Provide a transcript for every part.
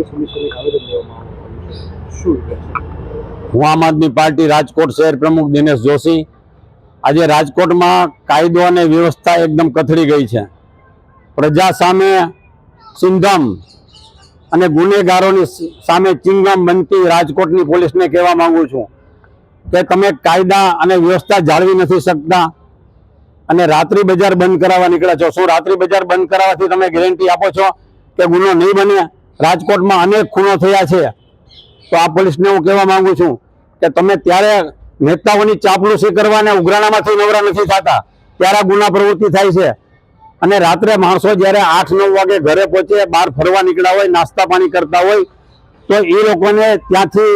હું આમ આદમી પાર્ટી રાજકોટ શહેર પ્રમુખ દિનેશ જોશી। આજે રાજકોટમાં કાયદો અને વ્યવસ્થા એકદમ કથળી ગઈ છે। પ્રજા સામે સિંધમ અને ગુનેગારોની સામે ચિંગમ બનતી રાજકોટની પોલીસને કહેવા માંગુ છું કે તમે કાયદા અને વ્યવસ્થા જાળવી નથી શકતા અને રાત્રિ બજાર બંધ કરાવવા નીકળ્યા છો। શું રાત્રિ બજાર બંધ કરાવવાથી તમે ગેરંટી આપો છો કે ગુનો નહીં બને? રાજકોટમાં અનેક ખૂનો થયા છે। તો આ પોલીસને હું કહેવા માંગુ છું કે તમે ત્યારે નેતાઓની ચાપલૂસી કરવા અને ઉઘરાણામાંથી નવરા નથી થતા, ત્યારે ગુના પ્રવૃત્તિ થાય છે। અને રાત્રે માણસો જ્યારે 8-9 વાગે ઘરે પહોંચે, બહાર ફરવા નીકળ્યા હોય, નાસ્તા પાણી કરતા હોય, તો એ લોકોને ત્યાંથી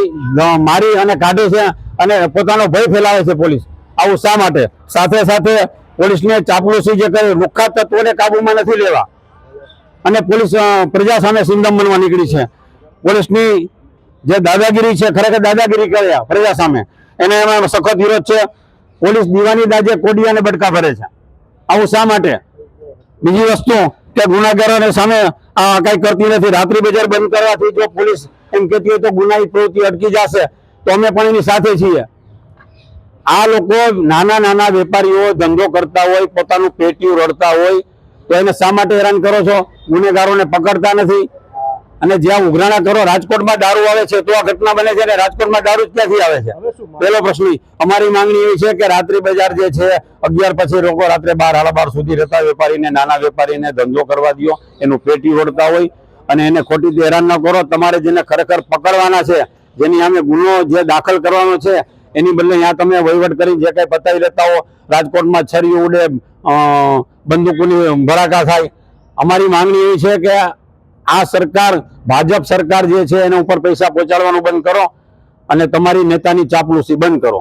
મારી અને કાઢે છે અને પોતાનો ભય ફેલાવે છે પોલીસ। આવું શા માટે? સાથે સાથે પોલીસને ચાપલૂસી જે કરે, લુખ્ખા તત્વોને કાબૂમાં નથી લેવા અને પોલીસ પ્રજા સામે સિંધમ બનવા નીકળી છે। પોલીસની જે દાદાગીરી છે, ખરેખર દાદાગીરી કર્યા પ્રજા સામે, એને એમાં સખત વિરોધ છે। પોલીસ દીવાની દાજે કોડિયાને બટકા ભરે છે। આવું શા માટે? બીજી વસ્તુ કે ગુનાગારોને સામે કઈ કરતી નથી। રાત્રિ બજાર બંધ કરવાથી જો પોલીસ એમ કહેતી હોય તો ગુનાહિત પ્રવૃત્તિ અટકી જશે, તો અમે પણ એની સાથે છીએ। આ લોકો નાના નાના વેપારીઓ ધંધો કરતા હોય, પોતાનું પેટીયું રડતા હોય, તો એને શા માટે હેરાન કરો છો? ગુનેગારોને પકડતા નથી અને જ્યાં ઉઘરાણા કરો, રાજકોટમાં દારૂ આવે છે તો આ ઘટના બને છે, અને રાજકોટમાં દારૂ ક્યાંથી આવે છે? પહેલો પ્રશ્ન। અમારી માંગણી એવી છે કે રાત્રિ બજાર જે છે 11 પછી લોકો રાત્રે 12-12 સુધી રહેતા વેપારીને, નાના વેપારીને ધંધો કરવા દો, એનું પેટી ઓળતા હોય અને એને ખોટી હેરાન ન કરો। તમારે જેને ખરેખર પકડવાના છે, જેની સામે ગુનો જે દાખલ કરવાનો છે, એની બદલે ત્યાં તમે વહીવટ કરી જે કઈ પતાવી લેતા હો, રાજકોટમાં છરીઓ ઉડે, બંદૂકોની ભડાકા થાય। અમારી માંગણી એવી છે કે આ સરકાર, ભાજપ સરકાર જે છે, એના ઉપર પૈસા પહોંચાડવાનું બંધ કરો અને તમારી નેતાની ચાપલૂસી બંધ કરો।